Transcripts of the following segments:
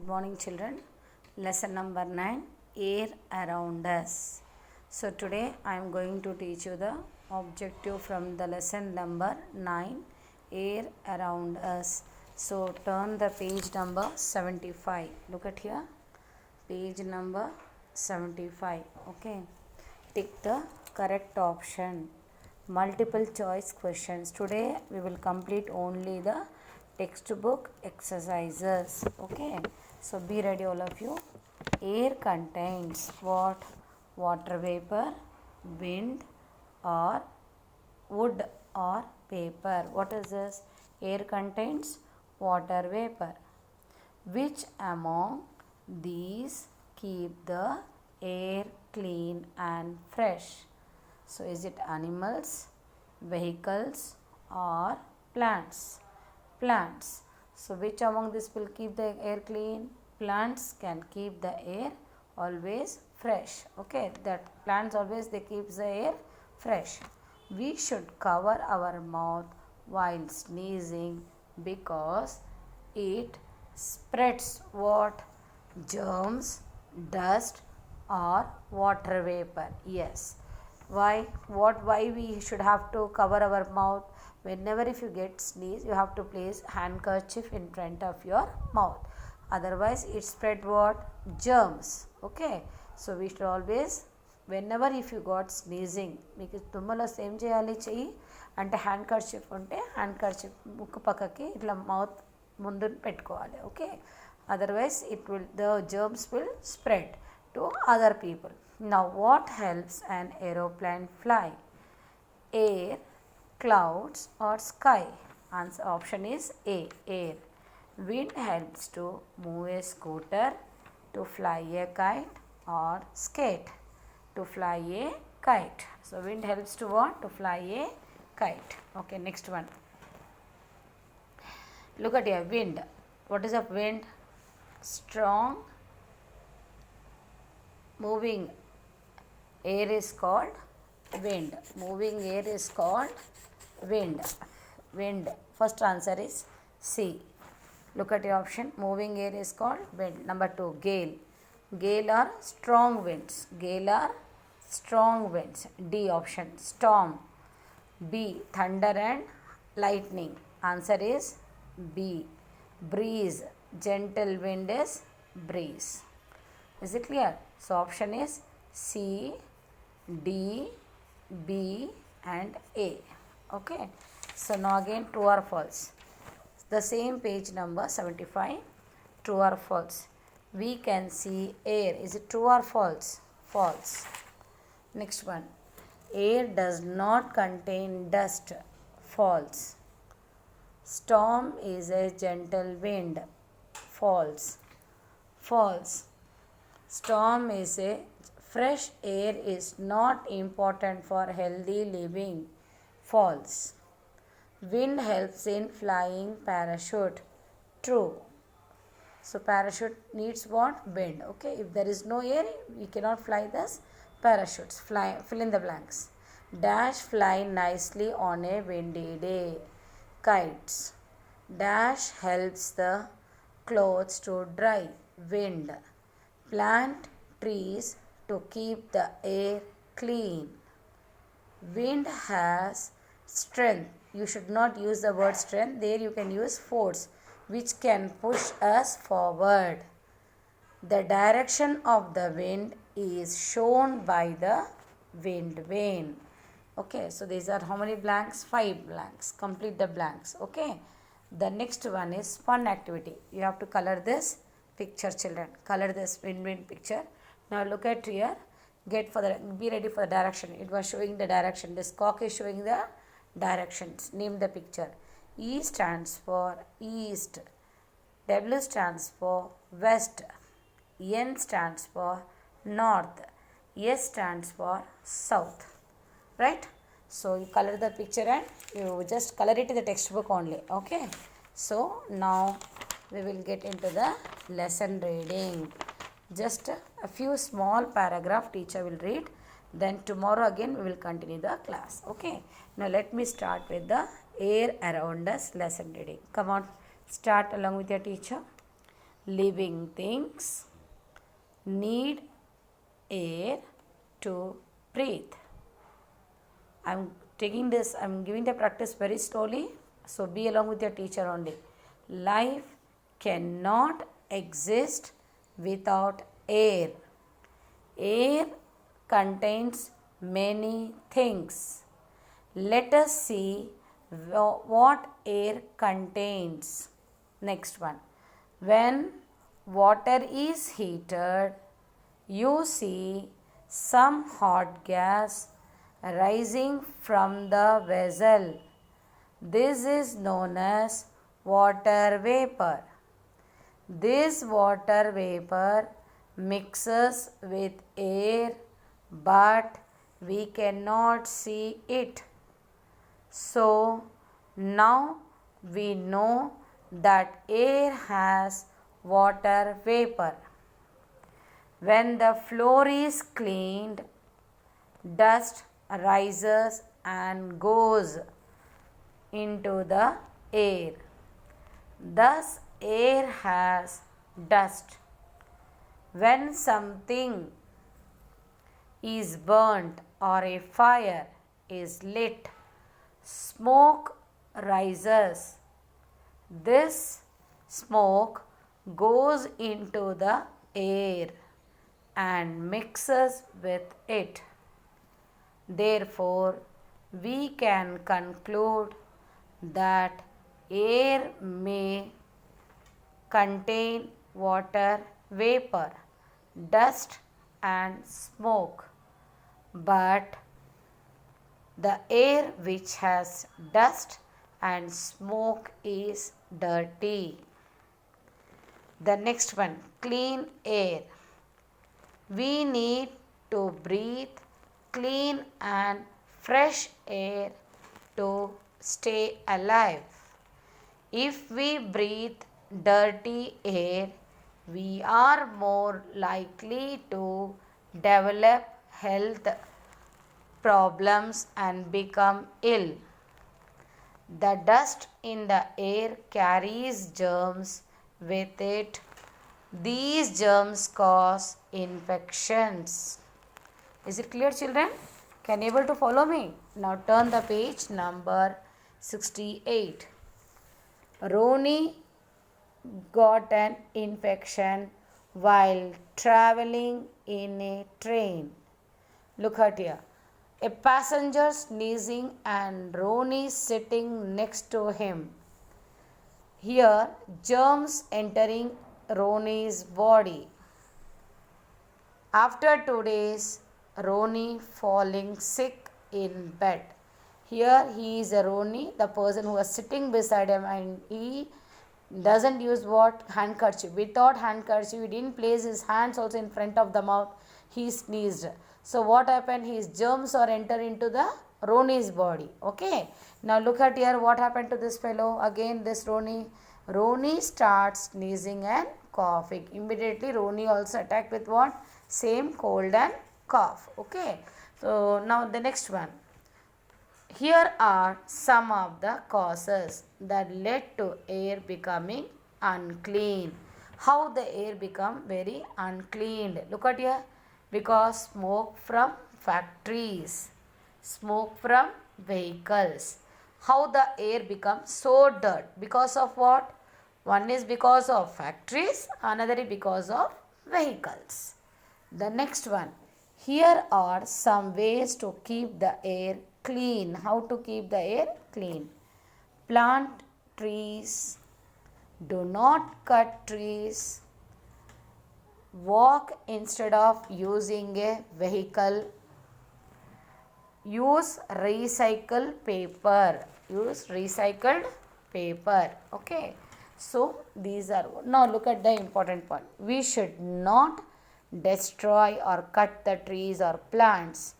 Good morning, children. Lesson number 9, Air Around Us. So today I am going to teach you the objective from the lesson number 9, Air Around Us. So turn the page number 75. Look at here, page number 75. Okay, tick the correct option. Multiple choice questions. Today we will complete only the textbook exercises. Okay, so be ready, all of you. Air contains what? Water vapor, wind, or wood or paper. What is this? Air contains water vapor. Which among these keep the air clean and fresh? So is it animals, vehicles, or plants? Plants. So which among these will keep the air clean? Plants can keep the air always fresh. Okay, that plants always they keep the air fresh. We should cover our mouth while sneezing because it spreads what? Germs, dust, or water vapor. Yes. Why? Why we should have to cover our mouth? Whenever if you get sneeze, you have to place handkerchief in front of your mouth. Otherwise, it spread what? Germs. Okay. So we should always, whenever if you got sneezing, మీకు తుమ్మలో same చేయాలి చెయ్యి అంటే హ్యాండ్కర్చిఫ్ ఉంటే హ్యాండ్కర్చిఫ్ ముక్కు పక్కకి ఇట్లా mouth ముందు పెట్టుకోవాలి. Okay, otherwise it will the germs will spread to other people. Now what helps an aeroplane fly? Air, clouds, or sky? Answer option is A, air. Wind helps to move a scooter, to fly a kite, or skate. To fly a kite. So wind helps to what? To fly a kite. Okay, next one. Look at here, wind. What is a wind? Strong moving air is called wind. Moving air is called wind. Wind. First answer is C. Look at the option. Moving air is called wind. Number 2, gale. Gale are strong winds. Gale are strong winds. D option. Storm. B. Thunder and lightning. Answer is B. Breeze. Gentle wind is breeze. Is it clear? So option is C, D, B and A. Okay. So now again true or false. The same page number 75. True or false. We can see air. Is it true or false? False. Next one. Air does not contain dust. False. Storm is a gentle wind. False. False. Storm is a fresh air is not important for healthy living. False. Wind helps in flying parachute. True. So parachute needs what? Wind. Okay. If there is no air, we cannot fly this parachutes. Fly. Fill in the blanks. Dash fly nicely on a windy day. Kites. Dash helps the clothes to dry. Wind. Plant trees to keep the air clean. Wind has strength. You should not use the word strength. There you can use force, which can push us forward. The direction of the wind is shown by the wind vane. Okay, so these are how many blanks? 5 blanks. Complete the blanks. Okay. The next one is fun activity. You have to color this picture, children. Color this wind picture. Now look at here. Be ready for the direction. It was showing the direction. This cock is showing the directions. Name the picture. E stands for east. W stands for west. N stands for north. S stands for south. Right? So you color the picture and you just color it in the textbook only. Okay. So now we will get into the lesson reading. Just a few small paragraph teacher will read. Then tomorrow again we will continue the class. Okay. Now let me start with the air around us lesson reading. Come on, start along with your teacher. living things need air to breathe. I'm giving the practice very slowly, so be along with your teacher only. Life cannot exist without air. Air contains many things. Let us see what air contains. Next one. When water is heated, you see some hot gas rising from the vessel. This is known as water vapor. This water vapor mixes with air, but we cannot see it. So now we know that air has water vapor. When the floor is cleaned, dust rises and goes into the air. Thus, air has dust. When something is burnt or a fire is lit, smoke rises. This smoke goes into the air and mixes with it. Therefore, we can conclude that air may contain water vapor, dust and smoke, but the air which has dust and smoke is dirty. The next one, clean air. We need to breathe clean and fresh air to stay alive. If we breathe dirty air, we are more likely to develop health problems and become ill. The dust in the air carries germs with it. These germs cause infections. Is it clear, children? Can you able to follow me? Now turn the page number 68. Ronnie got an infection while traveling in a train. Look at here. A passenger sneezing and Ronnie sitting next to him. Here, germs entering Ronnie's body. After 2 days, Ronnie falling sick in bed. Here he is a Ronnie, the person who was sitting beside him, and he doesn't use what? Handkerchief. Without handkerchief, he didn't place his hands also in front of the mouth. He sneezed. So what happened? His germs are enter into the Ronnie's body. Okay. Now look at here what happened to this fellow. Again this Ronnie. Ronnie starts sneezing and coughing. Immediately Ronnie also attacked with what? Same cold and cough. Okay. So now the next one. Here are some of the causes that led to air becoming unclean. How the air become very unclean? Look at here. Because smoke from factories, smoke from vehicles. How the air becomes so dirt? Because of what? One is because of factories, another is because of vehicles. The next one. Here are some ways to keep the air clean. How to keep the air clean? Plant trees. Do not cut trees. Walk instead of using a vehicle. Use recycled paper. Use recycled paper. Okay. So these are. Now look at the important point. We should not destroy or cut the trees or plants.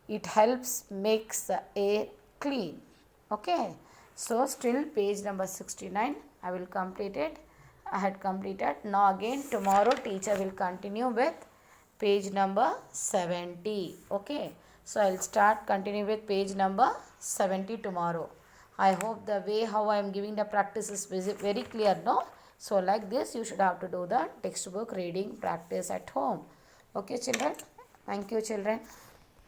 It helps makes the air clean. Okay. So still page number 69. I will complete it. I had completed. Now again tomorrow teacher will continue with page number 70. Okay. So I will continue with page number 70 tomorrow. I hope the way how I am giving the practice is very clear. No. So like this you should have to do the textbook reading practice at home. Okay children, thank you children.